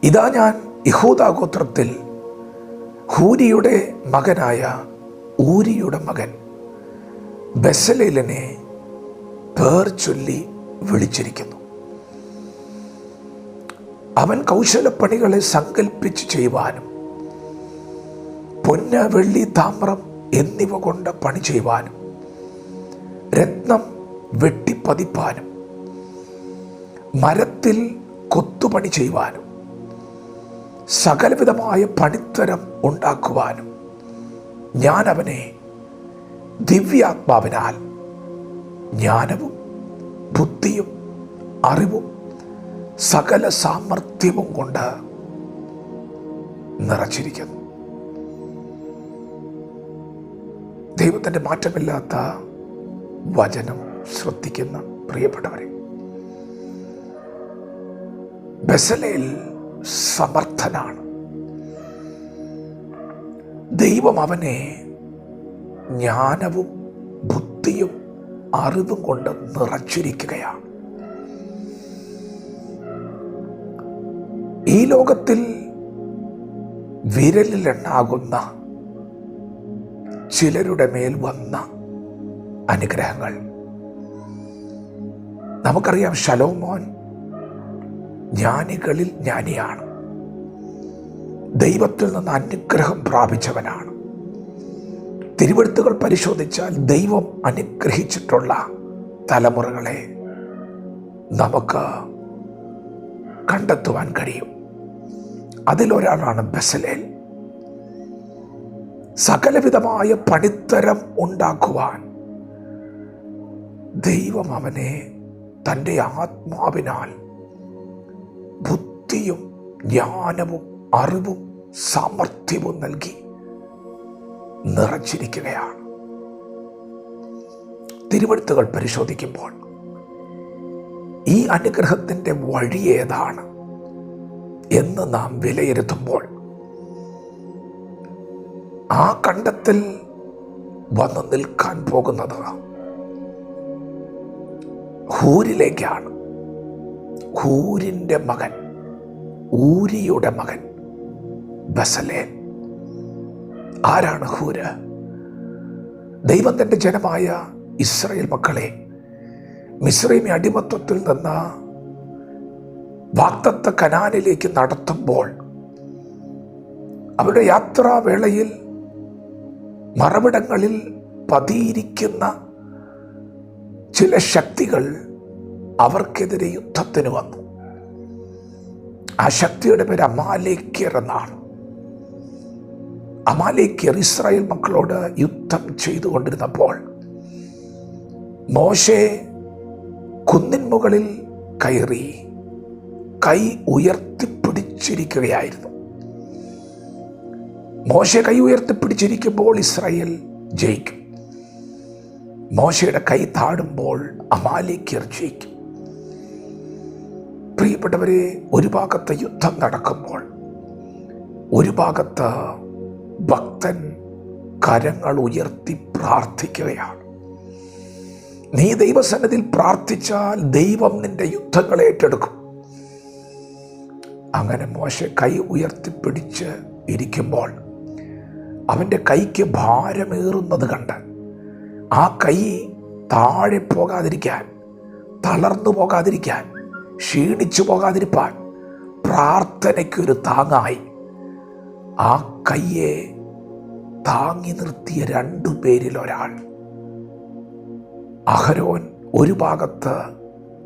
ഇതാ ഞാൻ യഹൂദാ ഗോത്രത്തിൽ ഹൂരിയുടെ മകനായ ഊരിയുടെ മകൻ ബെസലേലിനെ പേർ ചൊല്ലി വിളിച്ചിരിക്കുന്നു. അവൻ കൗശലപ്പണികളെ സങ്കല്പിച്ച് ചെയ്യുവാനും പൊന്ന്, വെള്ളി, താമ്രം എന്നിവ കൊണ്ട് പണി ചെയ്യുവാനും രത്നം വെട്ടിപ്പതിപ്പാനും മരത്തിൽ കൊത്തുപണി ചെയ്യുവാനും സകലവിധമായ പണിത്തരം ഉണ്ടാക്കുവാനും ഞാൻ അവനെ ദിവ്യാത്മാവിനാൽ ജ്ഞാനവും ബുദ്ധിയും അറിവും സകല സാമർഥ്യവും കൊണ്ട് നിറച്ചിരിക്കുന്നു. ദൈവത്തിൻ്റെ മാറ്റമില്ലാത്ത വചനം ശ്രദ്ധിക്കുന്ന പ്രിയപ്പെട്ടവരെ, ബെസലേൽ സമർത്ഥനാണ്. ദൈവം അവനെ ജ്ഞാനവും ബുദ്ധിയും അറിവും കൊണ്ട് നിറച്ചിരിക്കുകയാണ്. ഈ ലോകത്തിൽ വിരലിലെണ്ണാകുന്ന ചിലരുടെ മേൽ വന്ന അനുഗ്രഹങ്ങൾ നമുക്കറിയാം. ശലോമോൻ ജ്ഞാനികളിൽ ജ്ഞാനിയാണ്. ദൈവത്തിൽ നിന്ന് അനുഗ്രഹം പ്രാപിച്ചവനാണ്. തിരുവെഴുത്തുകൾ പരിശോധിച്ചാൽ ദൈവം അനുഗ്രഹിച്ചിട്ടുള്ള തലമുറകളെ നമുക്ക് കണ്ടെത്തുവാൻ കഴിയും. അതിലൊരാളാണ് ബെസലേൽ. സകലവിധമായ പണിത്തരം ഉണ്ടാക്കുവാൻ ദൈവം അവനെ തൻ്റെ ആത്മാവിനാൽ ബുദ്ധിയും ജ്ഞാനവും അറിവും സാമർഥ്യവും നൽകി നിറച്ചിരിക്കുകയാണ്. തിരുവെഴുത്തുകൾ പരിശോധിക്കുമ്പോൾ ഈ അനുഗ്രഹത്തിൻ്റെ വഴി ഏതാണ് എന്ന് നാം വിലയിരുത്തുമ്പോൾ ആ കണ്ടെത്തൽ വന്ന് നിൽക്കാൻ പോകുന്നത് ഹൂരിലേക്കാണ്. ഹൂരിൻ്റെ മകൻ, ഊരിയുടെ മകൻ ബെസലേൽ. ആരാണ് ഹൂര്? ദൈവം തൻ്റെ ജനമായ ഇസ്രായേൽ മക്കളെ മിസ്രൈമി അടിമത്വത്തിൽ നിന്ന് വാഗ്ദത്ത കനാനിലേക്ക് നടത്തുമ്പോൾ അവരുടെ യാത്രാവേളയിൽ മറവിടങ്ങളിൽ പതിയിരിക്കുന്ന ചില ശക്തികൾ അവർക്കെതിരെ യുദ്ധത്തിന് വന്നു. ആ ശക്തിയുടെ പേര് അമാലേക്യർ എന്നാണ്. അമാലേക്യർ ഇസ്രായേൽ മക്കളോട് യുദ്ധം ചെയ്തുകൊണ്ടിരുന്നപ്പോൾ മോശെ കുന്നിൻ മുകളിൽ കയറി കൈ ഉയർത്തിപ്പിടിച്ചിരിക്കുകയായിരുന്നു. മോശെ കൈ ഉയർത്തിപ്പിടിച്ചിരിക്കുമ്പോൾ ഇസ്രായേൽ ജയിക്കും. മോശയുടെ കൈ താഴുമ്പോൾ അമാലേക്യർ ജയിക്കും. പ്രിയപ്പെട്ടവരെ, ഒരു ഭാഗത്ത് യുദ്ധം നടക്കുമ്പോൾ ഒരു ഭാഗത്ത് ഭക്തൻ കരങ്ങൾ ഉയർത്തി പ്രാർത്ഥിക്കുകയാണ്. നീ ദൈവസന്നിധിയിൽ പ്രാർത്ഥിച്ചാൽ ദൈവം നിന്റെ യുദ്ധങ്ങൾ ഏറ്റെടുക്കും. അങ്ങനെ മോശെ കൈ ഉയർത്തിപ്പിടിച്ച് ഇരിക്കുമ്പോൾ അവൻ്റെ കൈക്ക് ഭാരമേറുന്നത് കണ്ട് ആ കൈ താഴെ പോകാതിരിക്കാൻ, തളർന്നു പോകാതിരിക്കാൻ, ക്ഷീണിച്ചു പോകാതിരിക്കാൻ പ്രാർത്ഥനയ്ക്കൊരു താങ്ങായി ആ കയ്യെ താങ്ങി നിർത്തിയ 2 പേരിൽ ഒരാൾ അഹരോൻ ഒരു ഭാഗത്ത്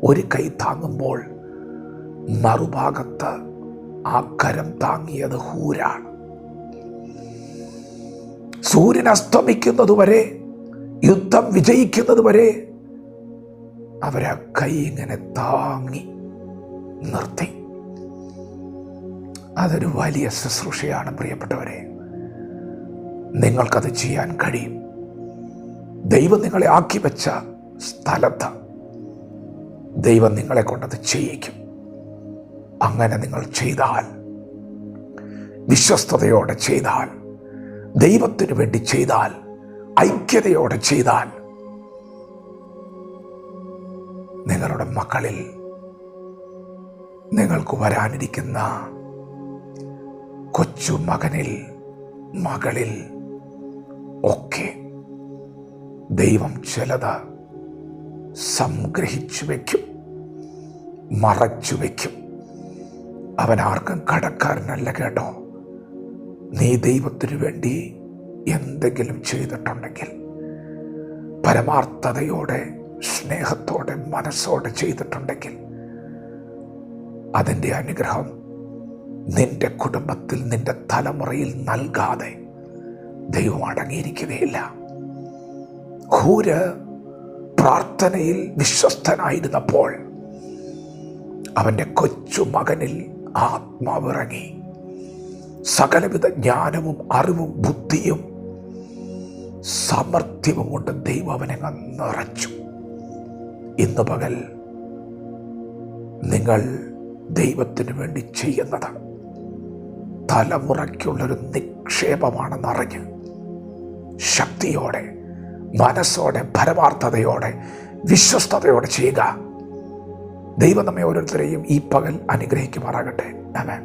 ഒരു കൈ താങ്ങുമ്പോൾ മറുഭാഗത്ത് ആ കരം താങ്ങിയത് ഹൂരാണ്. സൂര്യൻ അസ്തമിക്കുന്നതുവരെ, യുദ്ധം വിജയിക്കുന്നതുവരെ അവരാ കൈ ഇങ്ങനെ താങ്ങി നിർത്തി. അതൊരു വലിയ ശുശ്രൂഷയാണ് പ്രിയപ്പെട്ടവരെ. നിങ്ങൾക്കത് ചെയ്യാൻ കഴിയും. ദൈവം നിങ്ങളെ ആക്കി വെച്ച സ്ഥലത്ത് ദൈവം നിങ്ങളെ കൊണ്ടത് ചെയ്യിക്കും. അങ്ങനെ നിങ്ങൾ ചെയ്താൽ, വിശ്വസ്തയോടെ ചെയ്താൽ, ദൈവത്തിനു വേണ്ടി ചെയ്താൽ, ഐക്യതയോടെ ചെയ്താൽ, നിങ്ങളുടെ മക്കളിൽ നിങ്ങൾക്ക് വരാനിരിക്കുന്ന കൊച്ചു മകനിൽ, മകളിൽ ഒക്കെ ദൈവം ചിലത് സംഗ്രഹിച്ചു വയ്ക്കും, മറച്ചു വയ്ക്കും. അവൻ ആർക്കും കടക്കാരനല്ല കേട്ടോ. നീ ദൈവത്തിനു വേണ്ടി എന്തെങ്കിലും ചെയ്തിട്ടുണ്ടെങ്കിൽ, പരമാർത്ഥതയോടെ, സ്നേഹത്തോടെ, മനസ്സോടെ ചെയ്തിട്ടുണ്ടെങ്കിൽ, അതിൻ്റെ അനുഗ്രഹം നിന്റെ കുടുംബത്തിൽ, നിന്റെ തലമുറയിൽ നൽകാതെ ദൈവം അടങ്ങിയിരിക്കുകയില്ല. ഹൂര് പ്രാർത്ഥനയിൽ വിശ്വസ്തനായിരുന്നപ്പോൾ അവൻ്റെ കൊച്ചു മകനിൽ ആത്മാവിറങ്ങി. സകലവിധ ജ്ഞാനവും അറിവും ബുദ്ധിയും സാമർഥ്യവും കൊണ്ട് ദൈവം അവനെ നിറച്ചു. ഇന്ന് പകൽ നിങ്ങൾ ദൈവത്തിന് വേണ്ടി ചെയ്യുന്നത് തലമുറയ്ക്കുള്ളൊരു നിക്ഷേപമാണെന്നറിഞ്ഞ് ശക്തിയോടെ, മനസ്സോടെ, പരമാർത്ഥതയോടെ, വിശ്വസ്തയോടെ ചെയ്യുക. ദൈവം നമ്മെ ഓരോരുത്തരെയും ഈ പകൽ അനുഗ്രഹിക്കുമാറാകട്ടെ. ആമേൻ.